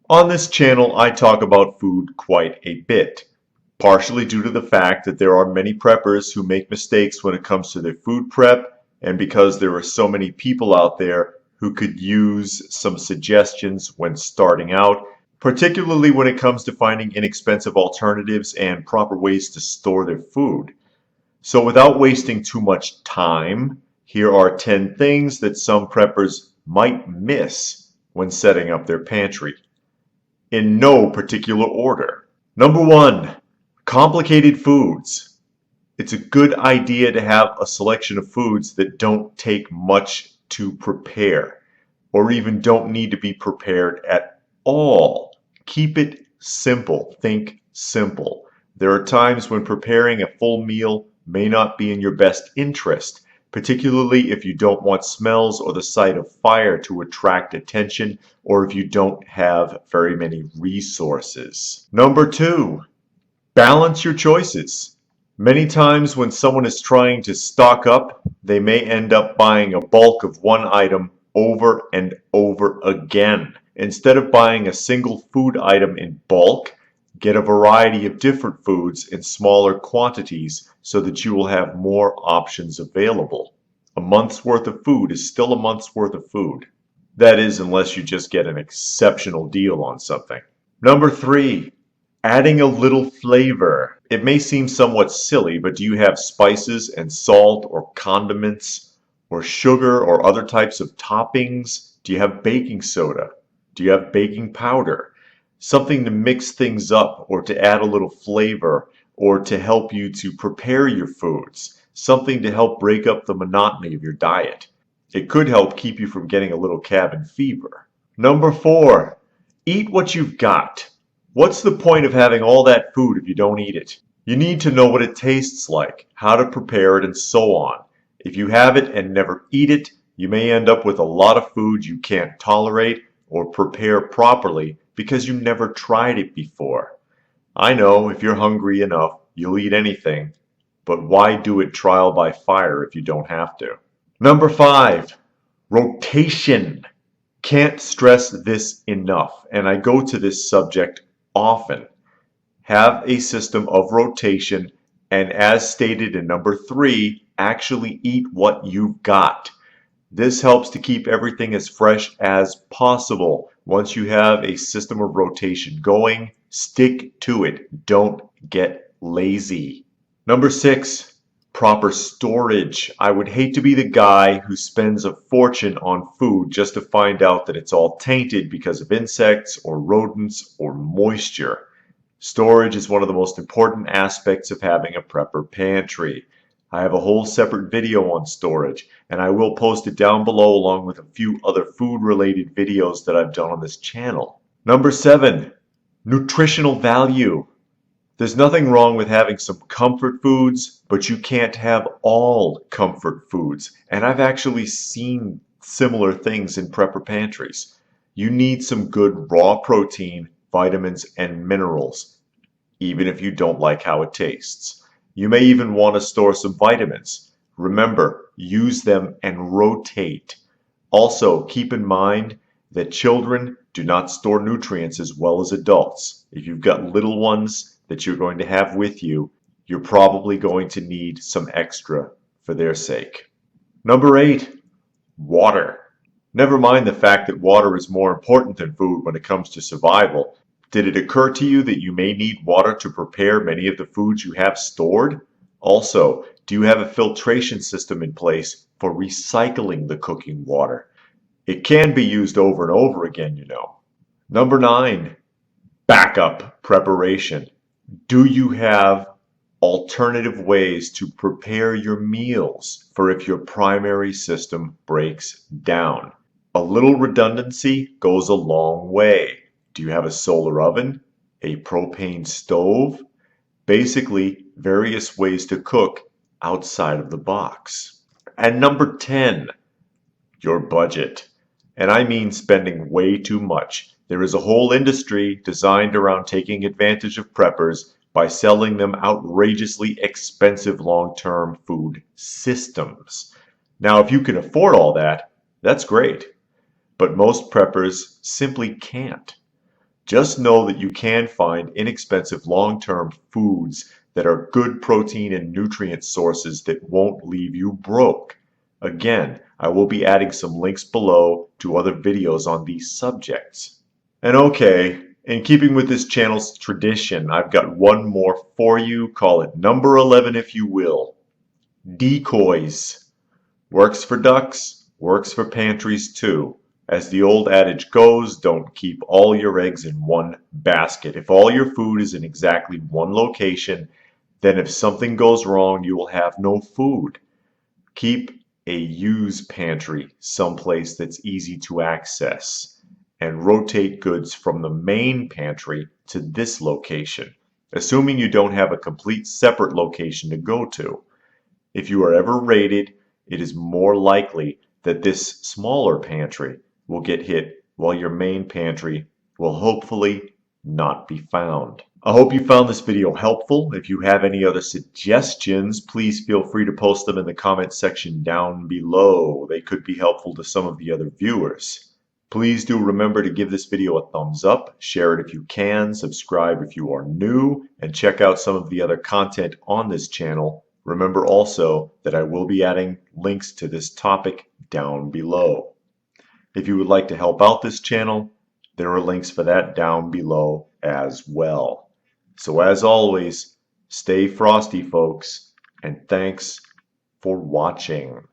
On this channel, I talk about food quite a bit, partially due to the fact that there are many preppers who make mistakes when it comes to their food prep, and because there are so many people out there who could use some suggestions when starting out, particularly when it comes to finding inexpensive alternatives and proper ways to store their food. So without wasting too much time, here are 10 things that some preppers might miss when setting up their pantry, in no particular order. Number 1, complicated foods. It's a good idea to have a selection of foods that don't take much to prepare, or even don't need to be prepared at all. Keep it simple. Think simple. There are times when preparing a full meal may not be in your best interest, particularly if you don't want smells or the sight of fire to attract attention, or if you don't have very many resources. Number 2, balance your choices. Many times when someone is trying to stock up, they may end up buying a bulk of one item over and over again. Instead of buying a single food item in bulk, get a variety of different foods in smaller quantities so that you will have more options available. A month's worth of food is still a month's worth of food. That is, unless you just get an exceptional deal on something. Number 3, adding a little flavor. It may seem somewhat silly, but do you have spices and salt or condiments or sugar or other types of toppings? Do you have baking soda? Do you have baking powder? Something to mix things up or to add a little flavor or to help you to prepare your foods. Something to help break up the monotony of your diet. It could help keep you from getting a little cabin fever. Number 4, eat what you've got. What's the point of having all that food if you don't eat it? You need to know what it tastes like, how to prepare it, and so on. If you have it and never eat it, you may end up with a lot of food you can't tolerate or prepare properly because you never tried it before. I know if you're hungry enough, you'll eat anything, but why do it trial by fire if you don't have to? Number 5, rotation. Can't stress this enough, and I go to this subject often. Have a system of rotation, and as stated in number 3, actually eat what you've got. This helps to keep everything as fresh as possible. Once you have a system of rotation going, stick to it. Don't get lazy. Number 6, proper storage. I would hate to be the guy who spends a fortune on food just to find out that it's all tainted because of insects or rodents or moisture. Storage is one of the most important aspects of having a prepper pantry. I have a whole separate video on storage, and I will post it down below along with a few other food-related videos that I've done on this channel. Number 7, nutritional value. There's nothing wrong with having some comfort foods, but you can't have all comfort foods. And I've actually seen similar things in prepper pantries. You need some good raw protein, vitamins, and minerals, even if you don't like how it tastes. You may even want to store some vitamins. Remember, use them and rotate. Also, keep in mind that children do not store nutrients as well as adults. If you've got little ones that you're going to have with you, you're probably going to need some extra for their sake. Number 8, water. Never mind the fact that water is more important than food when it comes to survival. Did it occur to you that you may need water to prepare many of the foods you have stored? Also, do you have a filtration system in place for recycling the cooking water? It can be used over and over again, you know. Number 9, backup preparation. Do you have alternative ways to prepare your meals for if your primary system breaks down? A little redundancy goes a long way. Do you have a solar oven? A propane stove? Basically, various ways to cook outside of the box. And number 10, your budget. And I mean spending way too much. There is a whole industry designed around taking advantage of preppers by selling them outrageously expensive long-term food systems. Now, if you can afford all that, that's great. But most preppers simply can't. Just know that you can find inexpensive long-term foods that are good protein and nutrient sources that won't leave you broke. Again, I will be adding some links below to other videos on these subjects. And okay, in keeping with this channel's tradition, I've got one more for you. Call it number 11 if you will. Decoys. Works for ducks, works for pantries too. As the old adage goes, don't keep all your eggs in one basket. If all your food is in exactly one location, then if something goes wrong, you will have no food. Keep a use pantry someplace that's easy to access, and rotate goods from the main pantry to this location, assuming you don't have a complete separate location to go to. If you are ever raided, it is more likely that this smaller pantry will get hit while your main pantry will hopefully not be found. I hope you found this video helpful. If you have any other suggestions, please feel free to post them in the comment section down below. They could be helpful to some of the other viewers. Please do remember to give this video a thumbs up, share it if you can, subscribe if you are new, and check out some of the other content on this channel. Remember also that I will be adding links to this topic down below. If you would like to help out this channel, there are links for that down below as well. So as always, stay frosty, folks, and thanks for watching.